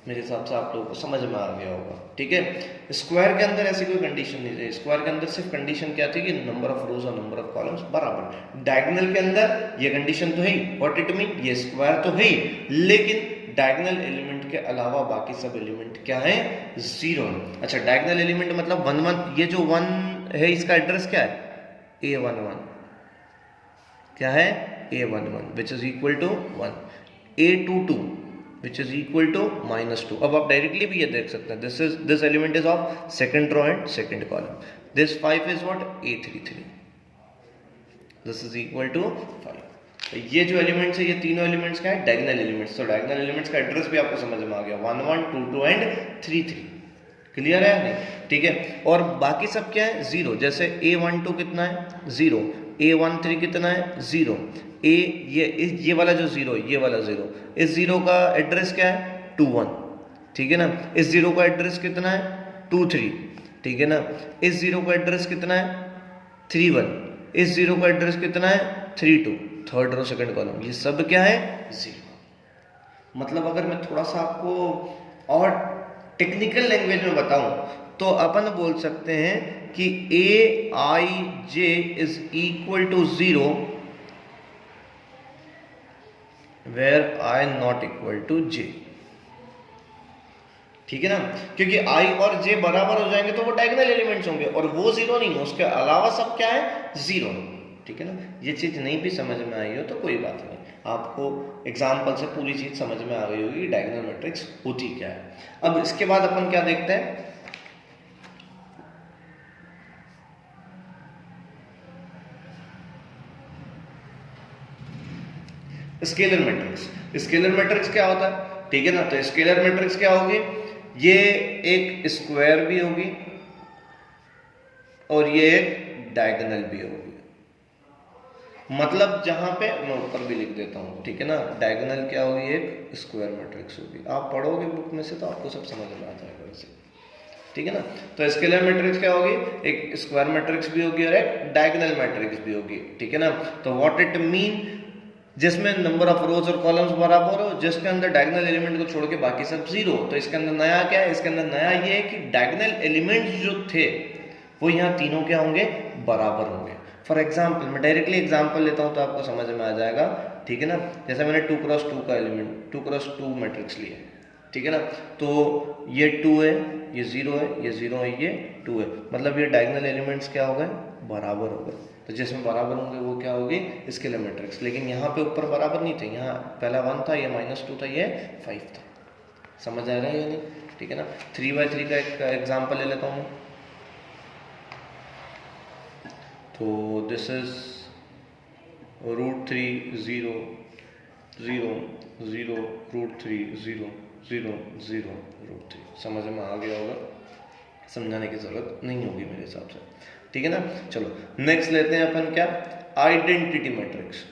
मेरे हिसाब से आप लोगों को समझ में आ गया होगा, ठीक है। स्क्वायर के अंदर ऐसी कोई कंडीशन नहीं थी, स्क्वायर के अंदर सिर्फ कंडीशन क्या थी कि नंबर ऑफ रोज और नंबर ऑफ कॉलम्स बराबर। डायगोनल के अंदर ये कंडीशन तो है ही, व्हाट इट मीन, ये स्क्वायर तो है ही, लेकिन डायगोनल एलिमेंट के अलावा बाकी सब एलिमेंट क्या है, जीरो। अच्छा, डायगोनल एलिमेंट मतलब 1 1, ये जो 1 है इसका एड्रेस क्या है, A11, क्या है, A11 which is equal to 1, A22 which is equal to -2। अब आप डायरेक्टली भी ये देख सकते हैं, this element is of second row and second column, this 5 is what, A33, this is equal to 5। ये जो एलिमेंट्स है, ये तीनों एलिमेंट्स क्या है, डायगोनल एलिमेंट्स। तो डायगोनल एलिमेंट्स का एड्रेस भी आपको समझ में आ गया, 1 1 2 2 एंड 3 3। क्लियर है नहीं, ठीक है। और बाकी सब क्या है, जीरो। जैसे A12 कितना है, 0, A13 कितना है, 0, ये वाला जो जीरो, ये वाला जीरो, इस जीरो का एड्रेस क्या है, 2 1, ठीक है ना। इस जीरो का एड्रेस कितना है, 2 3, ठीक है ना। इस जीरो का एड्रेस कितना है, 3 1, इस जीरो का एड्रेस कितना है, 3 2, थर्ड रो सेकंड कॉलम, ये सब क्या है, जीरो। मतलब अगर मैं थोड़ा सा आपको और टेक्निकल लैंग्वेज में बताऊं तो अपन बोल सकते हैं कि Aij is equal to 0 where I not equal to j, ठीक है ना। क्योंकि I और j बराबर हो जाएंगे तो वो डायगोनल एलिमेंट्स होंगे और वो जीरो नहीं है, उसके अलावा सब क्या है, जीरो, ठीक है ना। ये चीज नहीं भी समझ में आई हो तो कोई बात नहीं, आपको एग्जाम्पल से पूरी चीज समझ में आ गई होगी डायगोनल मैट्रिक्स होती क्या है। अब इसके बाद अपन क्या देखते हैं, स्केलर मैट्रिक्स। स्केलर मैट्रिक्स क्या होता है, ठीक है ना। तो स्केलर मैट्रिक्स क्या होगी, ये एक स्क्वायर भी होगी और ये एक डायगोनल भी होगी। मतलब जहां पे मैं ऊपर भी लिख देता हूं, ठीक है ना, डायगोनल क्या होगी, एक स्क्वायर मैट्रिक्स होगी। आप पढ़ोगे बुक में से तो आपको सब समझ में आ जाएगा वैसे, ठीक है ना। तो स्केलर मैट्रिक्स क्या होगी, एक स्क्वायर मैट्रिक्स भी होगी और एक डायगोनल मैट्रिक्स भी होगी, ठीक है ना। तो व्हाट इट मीन, जिसमें नंबर ऑफ रोज और कॉलम्स बराबर हो, जिसके अंदर डायगोनल एलिमेंट को छोड़ के बाकी सब जीरो। तो इसके अंदर नया क्या है, इसके अंदर नया ये है कि डायगोनल एलिमेंट्स जो थे वो यहाँ तीनों क्या होंगे, बराबर होंगे। फॉर एग्जाम्पल, मैं डायरेक्टली एग्जाम्पल लेता हूँ तो आपको समझ में आ जाएगा, ठीक है ना। जैसे मैंने 2x2 का एलिमेंट, 2x2 मैट्रिक्स लिया, ठीक है ना। तो ये 2 है, ये 0 है, ये 0 है, ये 2 है, मतलब ये डायगोनल एलिमेंट्स क्या हो गए, बराबर हो गए। तो जिसमें बराबर होंगे वो क्या होगी, स्केलर मैट्रिक्स। लेकिन यहाँ पे ऊपर बराबर नहीं थे, यहाँ पहला 1 था, ये -2 था, ये 5 था। समझ आ रहा है या नहीं, ठीक है ना। 3/3 का एक एग्जाम्पल ले लेता हूँ मैं। तो दिस इज √3 0 0 0 √3 0 0 0 √3। समझ में आ गया होगा, समझाने की जरूरत नहीं होगी मेरे हिसाब से, ठीक है ना। चलो नेक्स्ट लेते हैं अपन क्या, आइडेंटिटी मैट्रिक्स।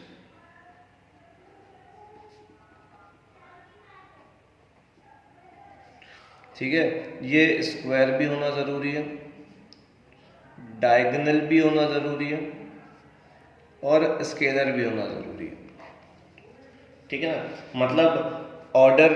ठीक है, ये स्क्वायर भी होना जरूरी है, डायगोनल भी होना जरूरी है और स्केलर भी होना जरूरी है, ठीक है ना। मतलब ऑर्डर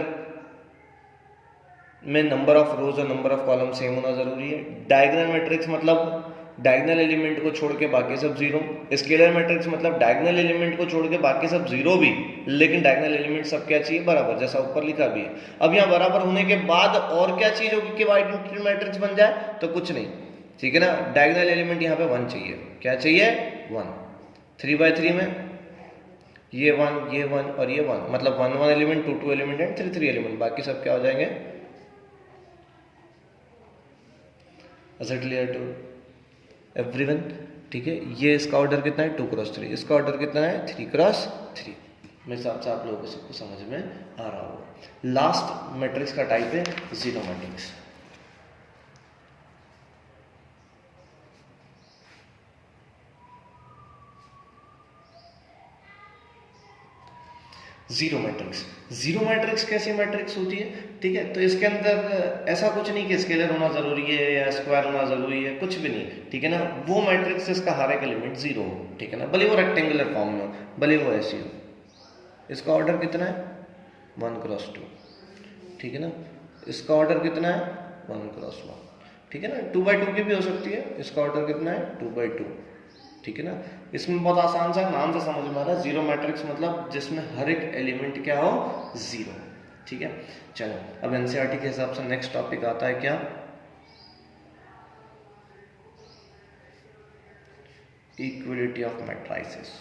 में नंबर ऑफ रोज और नंबर ऑफ कॉलम सेम होना जरूरी है। डायगोनल मैट्रिक्स मतलब डायगोनल एलिमेंट को छोड़ के बाकी सब जीरो। स्केलर मैट्रिक्स मतलब डायगोनल एलिमेंट को छोड़ के बाकी सब जीरो भी, लेकिन डायगोनल एलिमेंट सब क्या चाहिए, बराबर, जैसा ऊपर लिखा भी है। अब यहाँ बराबर होने के बाद और क्या चीज होगी कि आइडेंटिटी मैट्रिक्स बन जाए, तो कुछ नहीं, ठीक है ना। डायगोनल एलिमेंट यहाँ पे 1 चाहिए, क्या चाहिए, 1। 3/3 में ये 1 ये 1 और ये 1, मतलब 1 1 एलिमेंट, 2 2 एलिमेंट एंड 3 3 एलिमेंट, बाकी सब क्या हो जाएंगे। Is it clear to everyone, ठीक है। ये इसका ऑर्डर कितना है, 2x3, इसका ऑर्डर कितना है, 3x3। मेरे हिसाब से आप लोगों को सबको समझ में आ रहा होगा। लास्ट मैट्रिक्स का टाइप है zero matrix. Zero matrix, zero matrix कैसी मैट्रिक्स होती है, ठीक है। तो इसके अंदर ऐसा कुछ नहीं कि स्केलर होना जरूरी है या स्क्वायर होना जरूरी है, कुछ भी नहीं, ठीक है ना। वो मैट्रिक्स जिसका हर एक एलिमेंट जीरो हो, ठीक है ना, भले वो रेक्टेंगुलर फॉर्म में हो, भले वो ऐसी हो। इसका ऑर्डर कितना है, 1x2, ठीक है ना। इसका ऑर्डर कितना है, 1x1, ठीक है ना। 2x2 की भी हो सकती है, इसका ऑर्डर कितना है, 2x2, ठीक है ना। इसमें बहुत आसान सा नाम से समझ में आ रहा है, जीरो मैट्रिक्स मतलब जिसमें हर एक एलिमेंट क्या हो, जीरो, ठीक है। चलो अब एनसीईआरटी के हिसाब से नेक्स्ट टॉपिक आता है क्या, इक्वलिटी ऑफ मैट्रिसेस।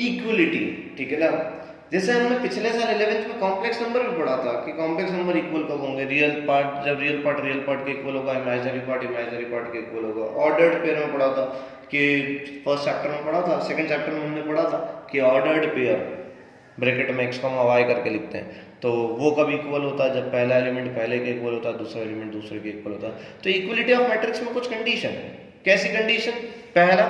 इक्वलिटी, ठीक है ना। जैसे हमने पिछले साल 11th में कॉम्प्लेक्स नंबर भी पढ़ा था कि कॉम्प्लेक्स नंबर इक्वल कब होंगे, रियल पार्ट, जब रियल पार्ट के इक्वल होगा, इमेजिनरी पार्ट के इक्वल होगा। ऑर्डर्ड पेयर में पढ़ा था कि फर्स्ट चैप्टर में पढ़ा था, सेकंड चैप्टर में हमने पढ़ा था कि ऑर्डर्ड पेयर ब्रैकेट में x, y करके लिखते हैं, तो वो कब इक्वल होता है, जब पहला एलिमेंट पहले के इक्वल होता है, दूसरा एलिमेंट दूसरे के इक्वल होता है। तो इक्वलिटी ऑफ मैट्रिक्स में कुछ कंडीशन है। कैसी कंडीशन, पहला,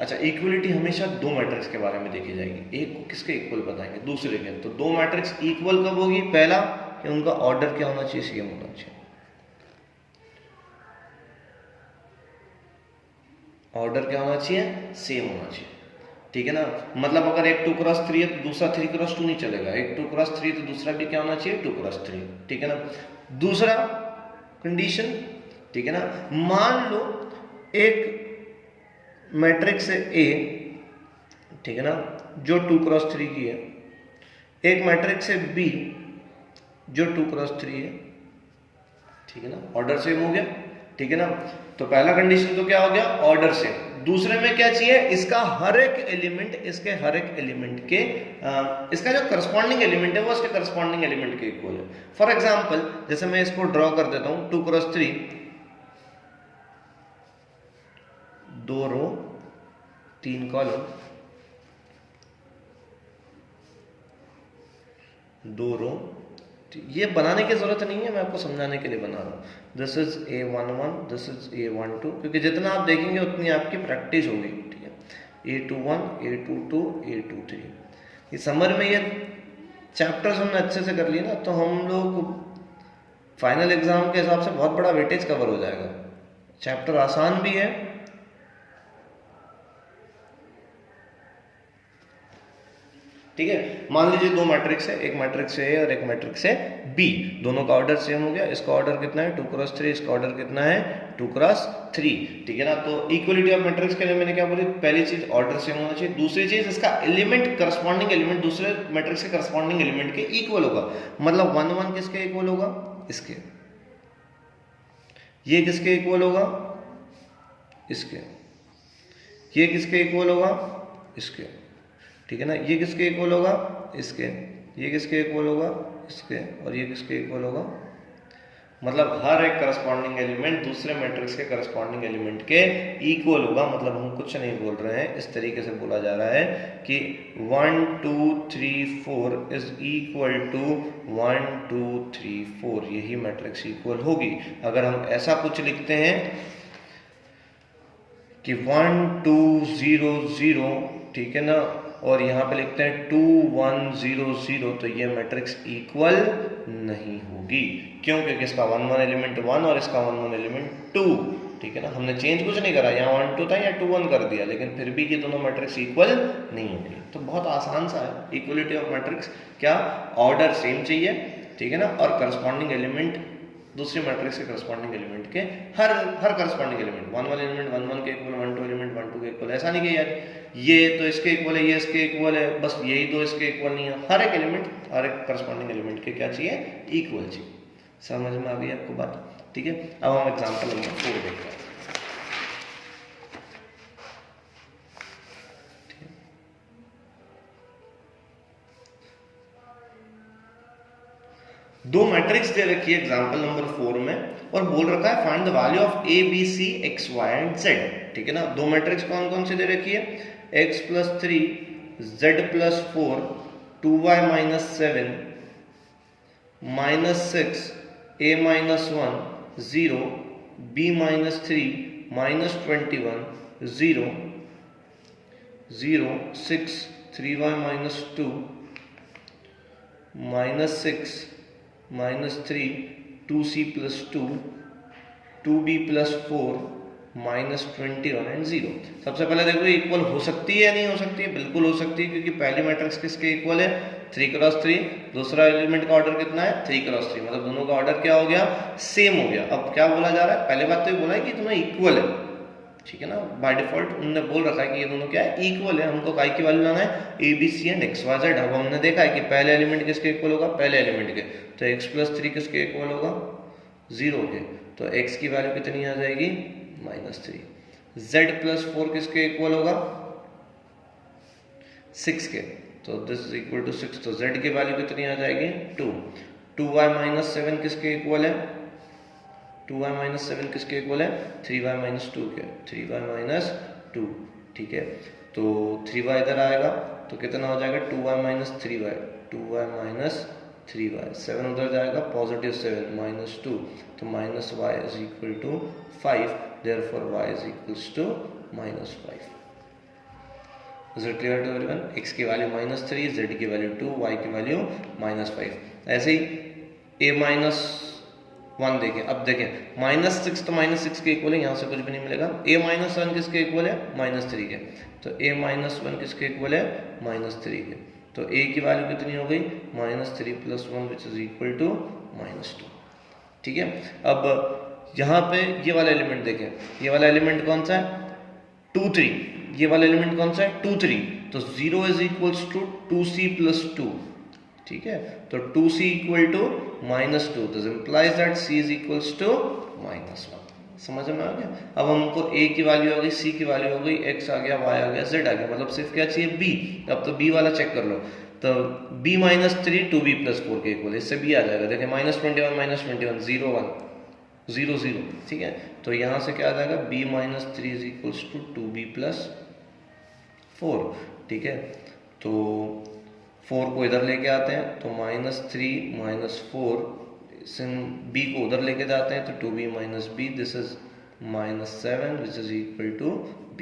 अच्छा इक्वलिटी हमेशा दो मैट्रिक्स के बारे में देखी जाएगी, एक को किसके इक्वल बताएंगे, दूसरे के। तो दो मैट्रिक्स इक्वल कब होगी, पहला कि उनका ऑर्डर क्या होना चाहिए, सेम होना चाहिए। ऑर्डर क्या होना चाहिए, सेम होना चाहिए, ठीक है ना। मतलब अगर एक 2x3 है तो दूसरा 3x2 नहीं चलेगा, एक 2x3 तो दूसरा भी क्या होना चाहिए, 2x3, ठीक है ना। दूसरा कंडीशन, ठीक है ना, मान लो एक मैट्रिक्स है A, ठीक है ना, जो 2x3 की है, एक मैट्रिक्स है B जो 2x3 है, ठीक है ना, ऑर्डर सेम हो गया, ठीक है ना। तो पहला कंडीशन तो क्या हो गया, ऑर्डर सेम। दूसरे में क्या चाहिए, इसका हर एक एलिमेंट, इसके हर एक एलिमेंट के इसका जो करस्पॉन्डिंग एलिमेंट है वो इसके करस्पॉन्डिंग एलिमेंट के इक्वल है। फॉर एग्जांपल जैसे मैं इसको ड्रॉ कर देता हूं, 2x3, 2 रो 3 कॉलम, 2 रो, ये बनाने की जरूरत नहीं है, मैं आपको समझाने के लिए बना रहा हूँ। This is A11, this is A12, क्योंकि जितना आप देखेंगे उतनी आपकी प्रैक्टिस होगी, ठीक है। A21, A22, A23, ये समर में ये चैप्टर्स हमने अच्छे से कर लिए ना, तो हम लोग फाइनल एग्जाम के हिसाब से बहुत बड़ा वेटेज कवर हो जाएगा। चैप्टर आसान भी है, ठीक है। मान लीजिए दो मैट्रिक्स है, एक मैट्रिक्स है A और एक मैट्रिक्स है B, दोनों का ऑर्डर सेम हो गया। इसका ऑर्डर कितना है, 2x3, इसका ऑर्डर कितना है, 2x3, ठीक है ना। तो इक्वलिटी ऑफ मैट्रिक्स के लिए मैंने क्या बोली, पहली चीज ऑर्डर सेम होना चाहिए, दूसरी चीज इसका एलिमेंट, करस्पॉन्डिंग एलिमेंट दूसरे मैट्रिक्स के करस्पॉन्डिंग एलिमेंट के इक्वल होगा। मतलब 1 1 किसके इक्वल होगा, इसके। ये किसके इक्वल होगा, इसके। ये किसके इक्वल होगा, इसके, ठीक है ना। ये किसके इक्वल होगा, इसके। ये किसके इक्वल होगा, इसके। और ये किसके इक्वल होगा, मतलब हर एक करस्पॉन्डिंग एलिमेंट दूसरे मैट्रिक्स के करस्पॉन्डिंग एलिमेंट के इक्वल होगा। मतलब हम कुछ नहीं बोल रहे हैं, इस तरीके से बोला जा रहा है कि 1 2 3 4 इज इक्वल टू 1 2 3 4, यही मैट्रिक्स इक्वल होगी। अगर हम ऐसा कुछ लिखते हैं कि 1 2 0 0, ठीक है ना, और यहाँ पे लिखते हैं 2 1 0 0, तो ये मैट्रिक्स इक्वल नहीं होगी। क्यों? क्योंकि इसका 1 1 एलिमेंट 1 और इसका 1 1 एलिमेंट 2, ठीक है ना। हमने चेंज कुछ नहीं करा, यहाँ 1 2 था या 2 1 कर दिया, लेकिन फिर भी ये दोनों मैट्रिक्स इक्वल नहीं होगी। तो बहुत आसान सा है इक्वलिटी ऑफ मैट्रिक्स। क्या? ऑर्डर सेम चाहिए, ठीक है ना, और करस्पॉन्डिंग एलिमेंट दूसरे मैट्रिक्स के करस्पॉन्डिंग एलिमेंट के हर करस्पॉन्डिंग एलिमेंट 1 1 एलिमेंट 1 1 के इक्वल, 1 2 एलिमेंट 1 2 के इक्वल। ऐसा नहीं कि यार ये तो इसके इक्वल है, ये इसके इक्वल है, बस यही दो इसके इक्वल नहीं है। हर एक एलिमेंट, हर एक करस्पॉन्डिंग एलिमेंट के क्या चाहिए? इक्वल चाहिए। समझ में आ गई आपको बात? ठीक है। अब हम एग्जांपल नंबर 4 देखते हैं। दो मैट्रिक्स दे रखी है एग्जांपल नंबर 4 में, और बोल रखा है find the value of A B C X Y and Z. ठीक है ना। दो मैट्रिक्स कौन कौन से दे रखी है? x + 3 z + 4 2y - 7 -6 a - 1 0 b - 3 -21 0 0 6 3y - 2 -6 -3 2c + 2 2b + 4 -21 and 0। सबसे पहले देखो इक्वल हो सकती है या नहीं हो सकती है? बिल्कुल हो सकती है, क्योंकि पहली मैट्रिक्स किसके इक्वल है? 3 × 3। दूसरा एलिमेंट का ऑर्डर कितना है? 3 × 3। मतलब दोनों का ऑर्डर क्या हो गया? सेम हो गया। अब क्या बोला जा रहा है? पहले बात तो ये बोला है कि दोनों इक्वल है, ठीक है ना। बाय डिफॉल्ट उन्होंने बोल रखा है कि ये दोनों क्या है? इक्वल है। हमको काय की वैल्यू लाना है? A B C and X Y Z. अब हमने देखा है कि पहले एलिमेंट किसके इक्वल होगा? पहले एलिमेंट के। तो x + 3 किसके इक्वल होगा? 0 के। तो x की वैल्यू कितनी आ जाएगी? -3। z + 4 किसके इक्वल होगा? 6 के। तो दिस इज इक्वल टू 6। तो z की वैल्यू कितनी आ जाएगी? 2। 2y - 7 किसके इक्वल है? 2y - 7 किसके इक्वल है? 3y - 2 के। 3y - 2, ठीक है। तो 3y इधर आएगा तो कितना हो जाएगा? 2y - 3y, 2y - 3y। 7 उधर जाएगा, +7 -2, तो -y = 5। Therefore y = -5। Is it clear to everyone? x की वैल्यू -3, z की वैल्यू 2, y की वैल्यू -5। ऐसे ही a - 1 देखें। अब देखें -6 तो -6 के इक्वल है, यहाँ से कुछ भी नहीं मिलेगा। a - 1 किसके इक्वल है? -3 के। तो a - 1 किसके इक्वल है? -3 के। तो a की वैल्यू कितनी हो गई? -3 + 1 विच इज इक्वल टू -2। ठीक है। अब यहाँ पे ये वाला एलिमेंट देखें। ये वाला एलिमेंट कौन सा है? 2 3। ये वाला एलिमेंट कौन सा है? 2 3। तो 0 = 2c + 2, ठीक है। तो 2c = -2, this implies that c = -1। समझ में आ गया? अब हमको a की वैल्यू आ गई, c की वैल्यू हो गई, x आ गया, y आ गया, z आ गया। मतलब सिर्फ क्या चाहिए? b। अब तो b वाला चेक कर लो। तो b - 3 2b + 4 के इक्वल, इससे b आ जाएगा। देखिए -21 -21 0 1 0 0, ठीक है। तो यहाँ से क्या आ जाएगा? b - 3 = 2b + 4, ठीक है। तो 4 को इधर लेके आते हैं तो -3 - 4, b को उधर लेके जाते हैं तो 2b - b, this is -7 which is equal to b।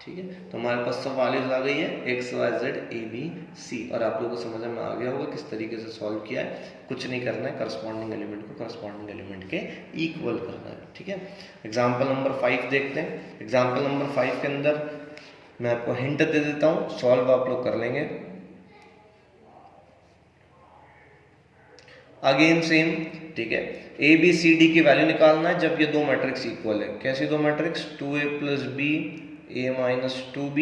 ठीक है। तो हमारे पास सब वैल्यूज आ गई है x y z a b c, और आप लोगों को समझ में आ गया होगा किस तरीके से सॉल्व किया है। कुछ नहीं करना है, करस्पॉन्डिंग एलिमेंट को करस्पॉन्डिंग एलिमेंट के इक्वल करना है। ठीक है। एग्जाम्पल नंबर 5 देखते हैं। एग्जाम्पल नंबर 5 के अंदर मैं आपको हिंट दे देता हूं, सॉल्व आप लोग कर लेंगे। अगेन सेम, ठीक है। ए बी सी डी की वैल्यू निकालना है जब ये दो मैट्रिक्स इक्वल है। कैसी दो matrix? 2a + b, a - 2b,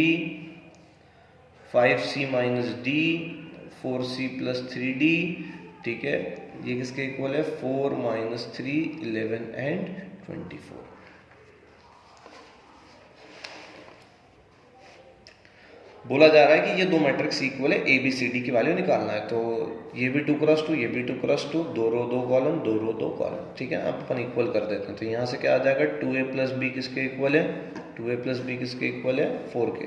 5c - d, 4c + 3d, ठीक है। ये किसके इक्वल है? 4 - 3 11 एंड 24। बोला जा रहा है कि ये दो मैट्रिक्स इक्वल है, ए बी सी डी की वैल्यू निकालना है। तो ये भी 2x2, ये भी 2x2, 2 रो 2 कॉलम, 2 रो 2 कॉलम, ठीक है। अब अपन इक्वल कर देते हैं। तो यहाँ से क्या आ जाएगा, 2a प्लस बी किसके इक्वल है, 2a प्लस बी किसके इक्वल है, 4 के,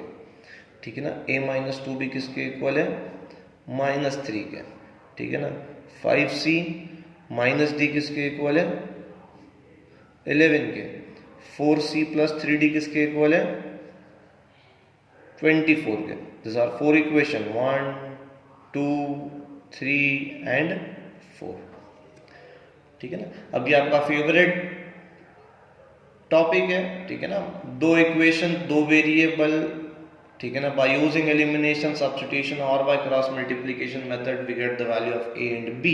ठीक है ना। a माइनस 2b किसके इक्वल है, -3 के, ठीक है ना। 5c माइनस डी किसके इक्वल है, 11 के। 4c प्लस 3d किसके इक्वल है, 24 के। दिस आर 4 इक्वेशन, 1 2 3 एंड 4, ठीक है ना। अब ये आपका फेवरेट टॉपिक है, ठीक है ना। दो इक्वेशन, दो वेरिएबल, ठीक है ना। बाय यूजिंग एलिमिनेशन, सब्स्टिट्यूशन और by cross multiplication method we get the value of a and b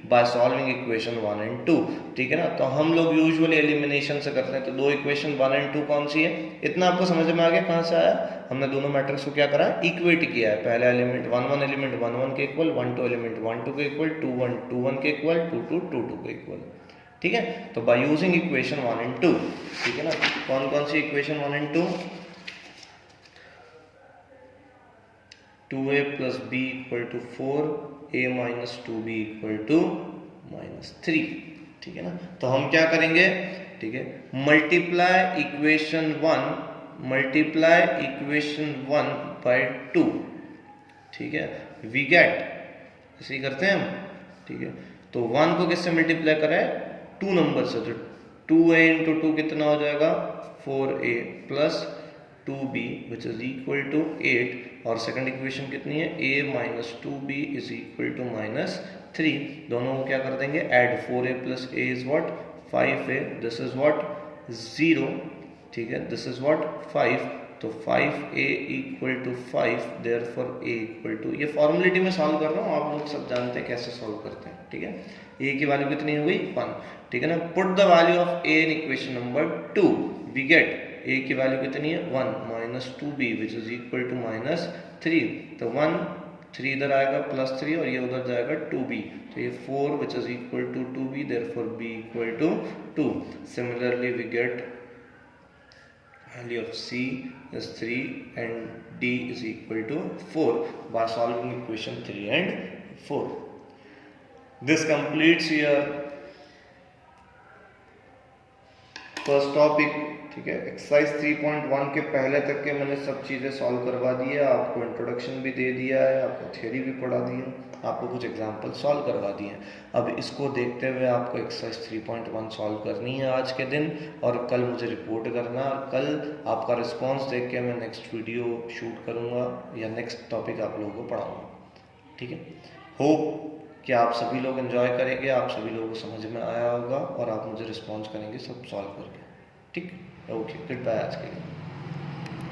by solving equation 1 and 2, ठीक है ना। तो हम लोग यूजुअली एलिमिनेशन से करते हैं। तो दो इक्वेशन 1 एंड 2 कौन सी है, इतना आपको समझ में आ गया कहां से आया। हमने दोनों मैट्रिक्स को क्या करा, इक्वेट किया है। पहला एलिमेंट 1 1 एलिमेंट 1 1 के इक्वल, 1 2 एलिमेंट 1 2 के इक्वल, 2 1 2 1 के इक्वल, 2 2 2 2 के इक्वल, ठीक है। तो बाय यूजिंग इक्वेशन 1 एंड 2, ठीक है ना। कौन कौन सी equation 1 and 2, 2a plus b equal to 4, a minus 2b equal to -3, ठीक है ना। तो हम क्या करेंगे, ठीक है, मल्टीप्लाई इक्वेशन 1 बाय 2, ठीक है, वी गेट, ऐसे ही करते हैं हम, ठीक है। तो 1 को किससे मल्टीप्लाई करें, 2 नंबर से। तो 2a इंटू 2 कितना हो जाएगा, 4a plus 2b which is equal to 8, और सेकंड इक्वेशन कितनी है, a minus 2b is equal to -3। दोनों को क्या कर देंगे, add, 4a plus a is what, 5a, this is what 0, ठीक है, दिस इज व्हाट 5। तो 5a equal to 5, therefore a equal to, ये फॉर्मेलिटी में सॉल्व कर रहा हूँ, आप लोग सब जानते हैं कैसे सॉल्व करते हैं, ठीक है। a की वैल्यू कितनी हो गई, 1, ठीक है ना। Put the value of a in equation number 2, we get a की वैल्यू कितनी है, 1 minus 2b which is equal to -3। तो 1 3 इधर आएगा +3 और ये उधर जाएगा 2b, तो ये 4 which is equal to 2b, therefore b equal to 2। Similarly we get value of c is 3 and d is equal to 4 by solving equation 3 and 4. This completes your first topic, ठीक है। Exercise 3.1 के पहले तक के मैंने सब चीज़ें solve करवा दी है, आपको इंट्रोडक्शन भी दे दिया है, आपको थ्योरी भी पढ़ा दी है, आपको कुछ एग्जांपल सॉल्व करवा दिए हैं। अब इसको देखते हुए आपको एक्सरसाइज 3.1 सॉल्व करनी है आज के दिन, और कल मुझे रिपोर्ट करना, और कल आपका रिस्पॉन्स देख के मैं नेक्स्ट वीडियो शूट करूँगा या नेक्स्ट टॉपिक आप लोगों को पढ़ाऊँगा, ठीक है। होप कि आप सभी लोग एंजॉय करेंगे, आप सभी लोगों को समझ में आया होगा, और आप मुझे रिस्पॉन्स करेंगे सब सॉल्व करके, ठीक। ओके, गुड बाय आज के लिए।